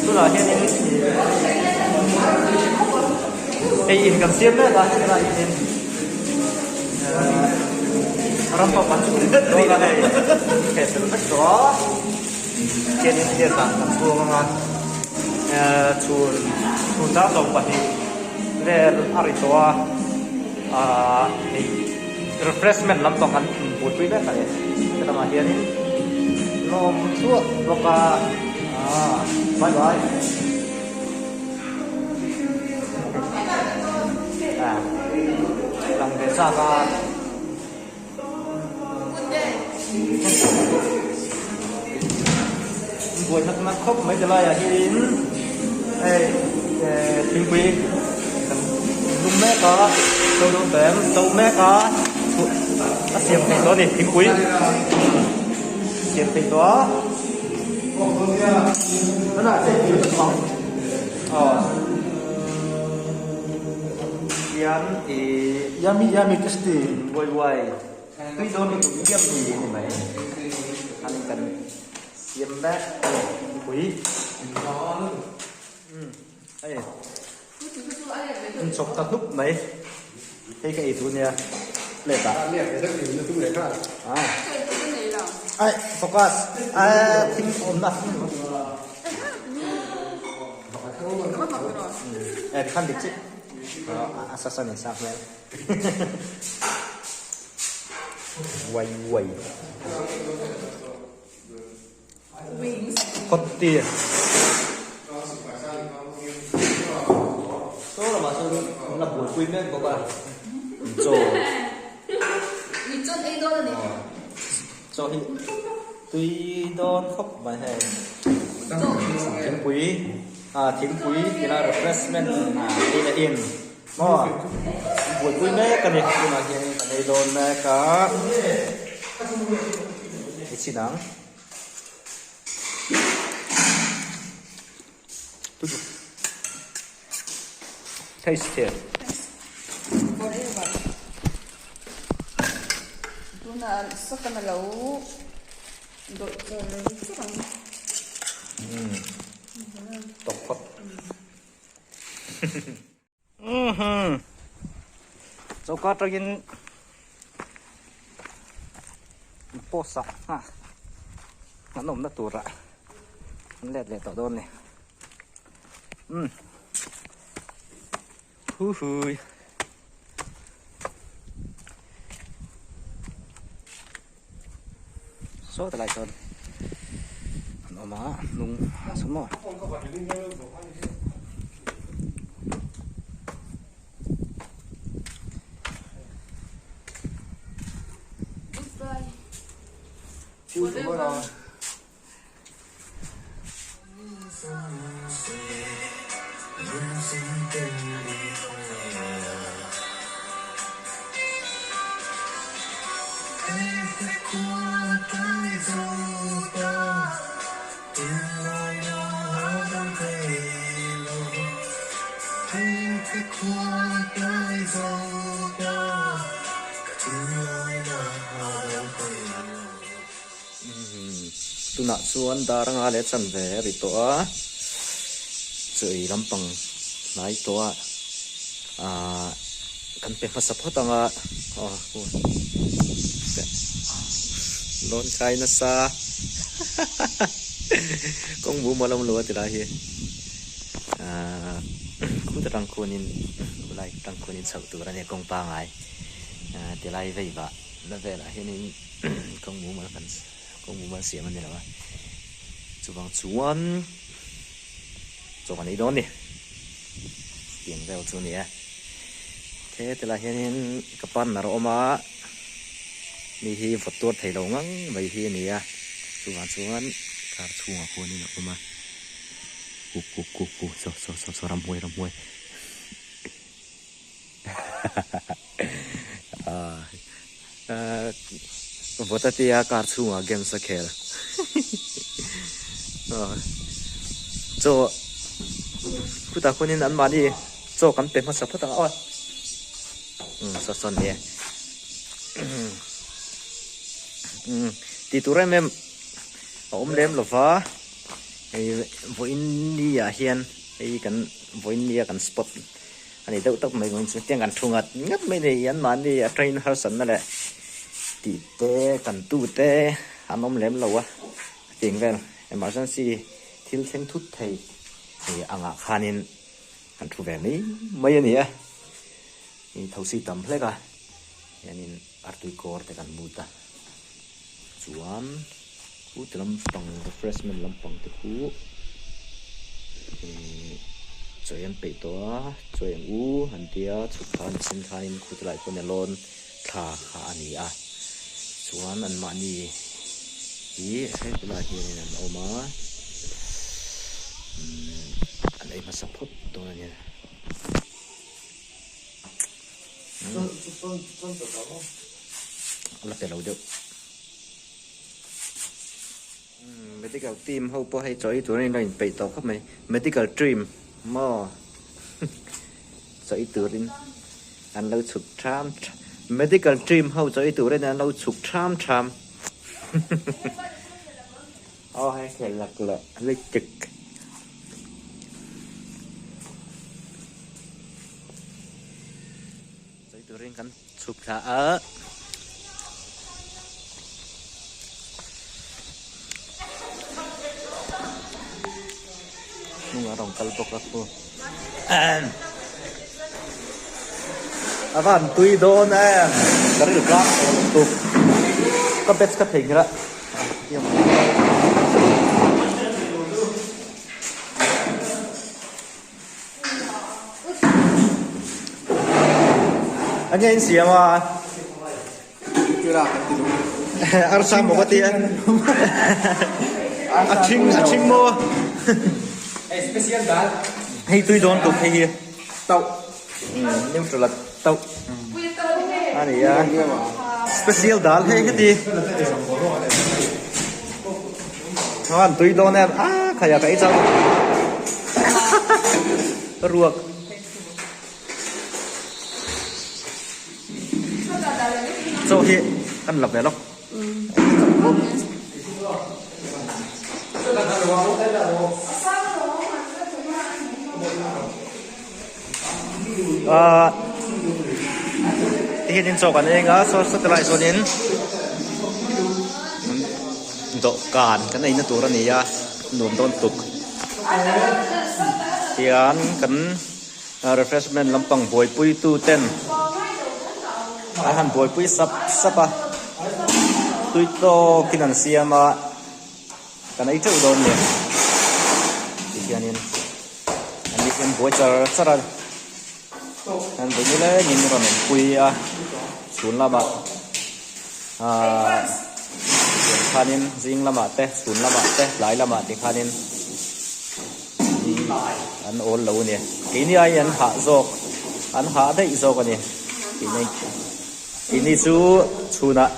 tức là hiện nay in cầm xiêm đấy là cái là in rampa pacu đó là này hệ thống rất rõ hiện hiện tại là chuông chuông giáo dục vậy để arito refreshment làm tông ăn buổi tối đấy này cái mà hiện nay nó suốt và bye bye làm cái sao cả buổi thật là khóc mấy cái này hiện phim quý lúc mẹ có tôi đúng tém tôi mẹ có xiêm thành đó thì phim quý xiêm thành đó nó là để chứa nước bóng yummy tasty quay tuy đôi mình cũng kiếm gì thì mày ăn cần xiêm bé quý đây chọc tắt lúc mấy thấy cái ý nha lệ ta ai focus think on nothing khăn địch chứ assassin này sao vậy quay có tiền số là mà số là buổi quên đấy có bạn rồi cho hi tuy đón khóc bài hè thiên quý thì là refreshment đây là in nó buổi cuối mẹ cái này nhưng mà hiện tại đây đón mẹ cả cái gì đó taste it na sa kanalaw do tokot so có tragin posa ha nó nó tụt ra lẹt lẹt tao đôn này hui số lại sơn nó má nung sống rồi tu nak suan darang ale chan ve ri to a chei lampang nai to a kan pe phasa photanga lon kai na sa kong bu malam lo ti la hi ku ta rang konin lai tang konin sau tu ra ne kong pa ngai ti lai vei ba la ve la hi ni kong bu mal kan kong bu mal sia man ni la chu bang chuan cho kan i don ni tiền veo chu ni thế thì là hiện kapan na ro ma ni hi fotot thei lo ngang mai hi ni a chuan kar chunga ko ni na ma ku so ram hoi votatia kar chunga game sa khel cho kuta konin an mani cho kan pe ma sa phata oi son dia ti tu rem ôm lem lova vo India hiền kan vo India kan spot anh đâu tóc mấy người tiếng kan thung ngắt mấy này anh mà đi train hơi sẵn là tí té kan tu té anh ôm lem lova tiếng về emergency thiếu thêm thút thầy thì anh khanin kan thu về mấy anh ấy thì thầu si tầm hết cả nên artui core te kan muta chuan u telam pang refreshment lampang te khu choyan pe to choyan u han tia chukhan sin khanin khutlai ko nelon tha kha ani a chuan an ma ni hi he tula hi an oma an ei ma support to ani là phải lâu được medical team hậu po hay choi tụi này phải tàu khắp mày medical dream mo choi tụi này anh lâu chụp tram medical dream hậu choi tụi này anh lâu chụp tram hay phải lạc lịch trực tụi riêng kan chụp thả ở nung arong kalpok ako avan tui don karil ka tu ka bets ka thing ra anh em xia mà arsa một cái tiền aching mo special dal hay tôi đón tục hay hier tàu nhưng trở là tàu anh ấy special dal hay cái gì anh tôi đón em kayak cái sao ruột so hi kan lap velok hiện in so kan enga so satellite so nin do kan kan nei na tur ani ya nun don tuk hian kan refreshment lampang boy pui tu ten han boy pui sapa tui to kinan siama kan ai tu don ni hianin ani kan boy chara anh bây giờ lấy nhìn rồi mình quy xuống là bạn khanin zing là bạn té xuống là bạn té lại là bạn thì khanin anh ôn lâu nè cái này anh hạ rồi anh hạ đấy rồi cái này cái này chú nè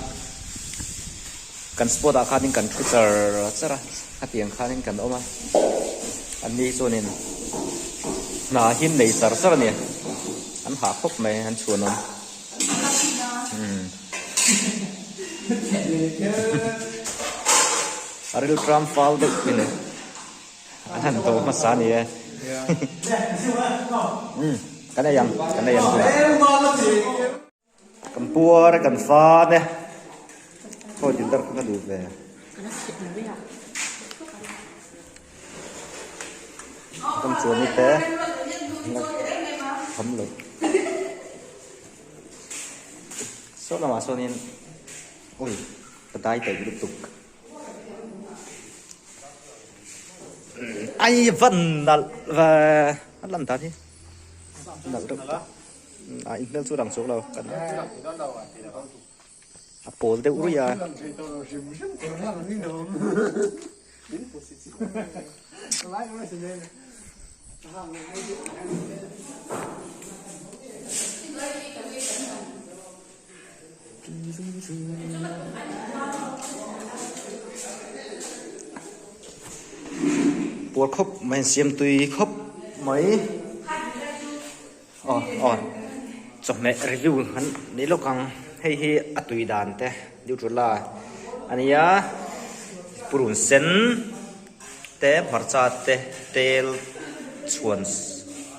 cần sport à khanin cần chút ra cái tiền khanin cần ôm anh đi cho nên là hin này sờ nè anh hạ khóc mày anh chuồn không Ariel Trump fall được cái này anh tổ mà sao nè cái nàyยังcầm bùa đấy cầm pha nè thôi chúng ta cũng đủ về cầm chuồn như thế thấm lực số là mà số nên ôi tay tay tiếp tục ai vẫn là và anh làm ta đi làm được anh đang số đằng số đâu cần Apple tiêu rồi à buộc khóc mình xem tùy khóc mấy cho mẹ review hắn để lúc càng hay tùy đàn te điều chuột là anh ấy purun sen te marcha te tel chuan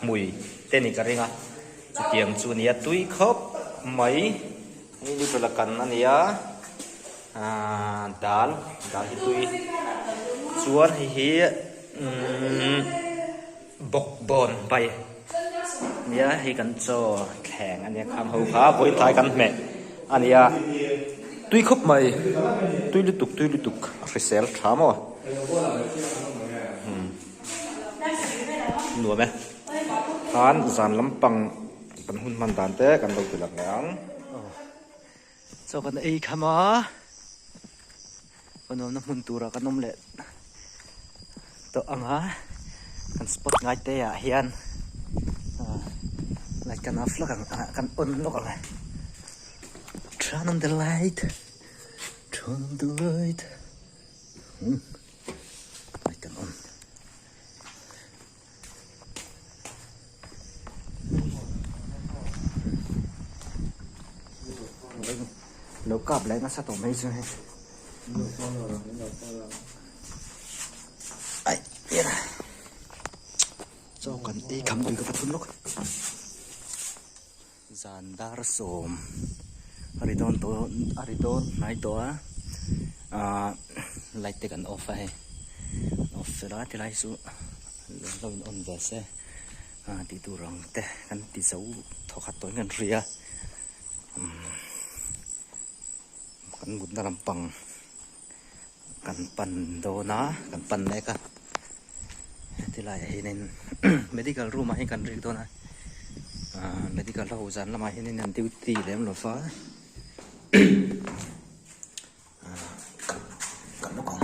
mui te ni ka ringa chu tiang chu nia tui khop mai ni tola kan ania dal hi tui chuan hi bok bon pai nia hi kan cho kheng ania kham ho kha boi thai kan me ania tui khop mai tui lu tuk risel thamo nuo me han zan lampang kan hun man dan te kan lo tilak ngang so kan ei khama kanom na mun tura kanom le to anga kan spot ngai te ya hian like kan afla kan on lo ka turn on the light like kan on nấu cặp lấy nó sao tổ mấy rồi ấy biết à cho cần đi cắm tùy cái vật thun lúc dàn đa sồm aridon này đó lại tới gần off đó thì lại số lâu on về xe đi tu rong te kan đi xấu thọ khát tối ngân ria kan bút na lampang kan pan do na kan pan ne ka tilai hinin medical room hi kan ri do na medical ho zan lama hinin an duty lem lo fa kan lo kong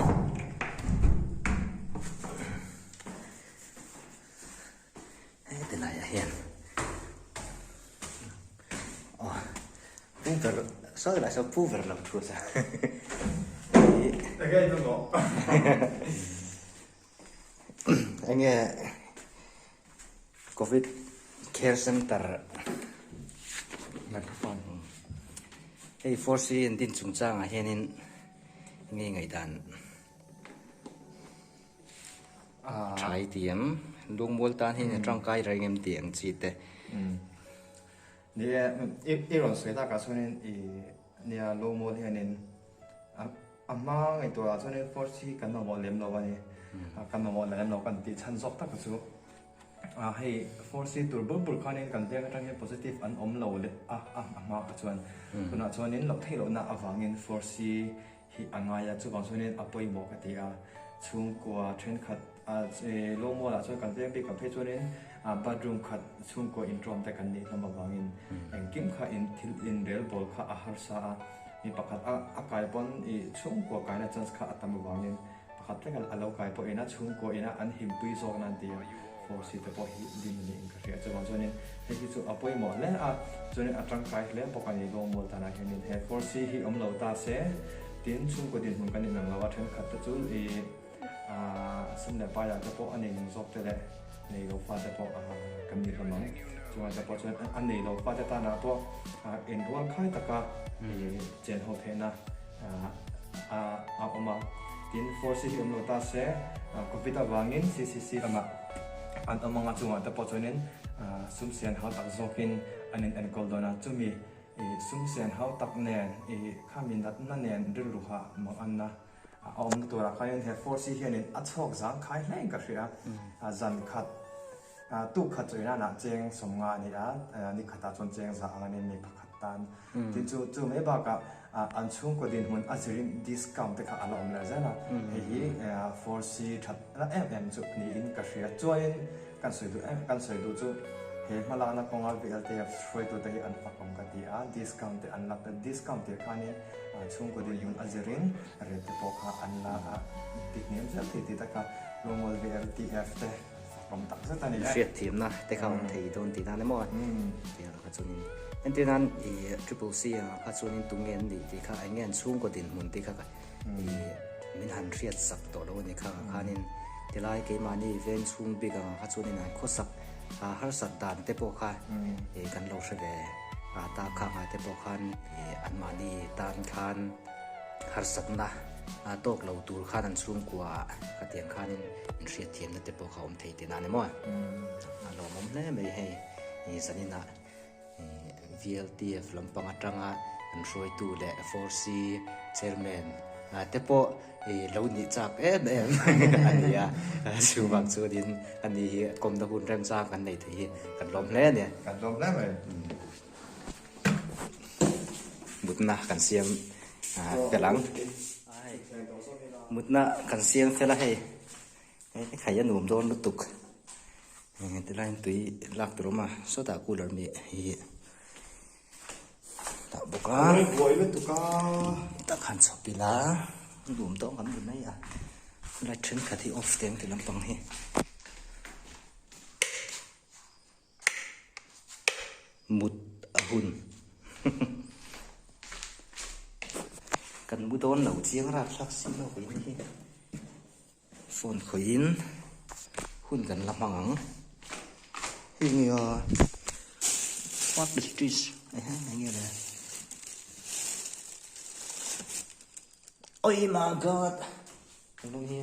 tilai hian Puver, sao lại sao Puver làm chuột à? Okay, don't go. Anh nghe COVID Care Center microphone. Hey, force in din chung chang a hianin nge ngai dan. Thai tiam lung mol tan hin trang kai rai ngem tiang chi te. Nia iron sweta ka sonen nia low mod hanin amma ngai to sonen force kan mo lem lo bani kan mo lem lo kan ti chan sok ta ka chu hey force tur bur khanin kan te ka positive an om lo le amma ka chuan kuna chuanin lo thei lo na awangin force hi angaya chu bang sonen apoi mo ka ti a chung kwa train khat low mod la chuan kan te pi ka phe chuanin bedroom khat chung ko introm te kan ni lama wangin engkim kha in rel bol kha ahar sa ni pakhat a kai pon I chung ko kaina chance kha atam wangin pakhat te kal alo kai po ina chung ko ina an him pui so nan ti for si te po hi din ni in ka ria chawang chonin he hi chu apoi mo le chonin atang kai le po kan ni lo mo ta na henin he for si hi om lo ta se tin chung ko din hun kan ni nang lawa then khat te chu sun le pa ya te po ani ning zok te le nei lo fa te po kan ni ramang chuan te po chuan an nei lo fa te ta na po en rual khai taka chen ho the na oma tin force hi lo ta se covid awangin ccc lama an amanga chunga te po chuanin sum sian hau tak zokin anin en kol dona chumi sum sian hau tak nen khamin dat na nen ril ruha ma anna om tu ra khain he force hi anin achok zang khai hleng ka ria zan khat tu khat chuina na cheng somnga ni ra ni khata chon cheng za angani ni pakhat tan tin chu me ba ka an chung ko din hun azirin discount te kha ala om la zana hi force that na em chu ni in ka ria chuain kan soi du chu he mala na konga VLTF free to te an pakom ka ti discount te an la discount te khani chung ko din hun azirin re te po kha an la tiknem zel ti ta ka normal VLTF te pakom tak sa tani Fiat team na te khang thei don ti na le mo ti ka chunin en ti nan triple C ka chunin tungen ni ti kha angen chung ko din mun ti kha min han riat sak to lo ni kha khanin tilai ke mani event chung biga ka chunin an khosak har sat dan te po kha kan lo hre ta kha ma te po khan an mani tan khan har sat na tok lo tur khan an chung kwa ka tiang khan in hriat thiam na te po kha om thei te na ne mo lo mom hle mai hei ni sanina VLTF lampang atanga an roi tu le 4C chairman te po lo ni chak em ania chu bang chu din ani kom da hun rem cha kan nei thei kan lom hle ne Kan lom lắm rồi. mutna kan siam pelang mutna kan siam phela hei khaya num don lutuk te lain tui lak troma so ta cooler mi hi ta boka Ôi, vội với tụi ca. ta khan chopila num to kan bun nei lai thren khathi off teng te lampang hi mut ahun kan bu don lo chiang ra thak sim lo hi hi phone khoin hun kan lamang hi ngia what is this nghe nè ôi my god lo hi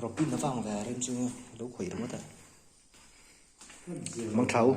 robin nó vang về rem chưa lâu khủy đúng không ta mang thấu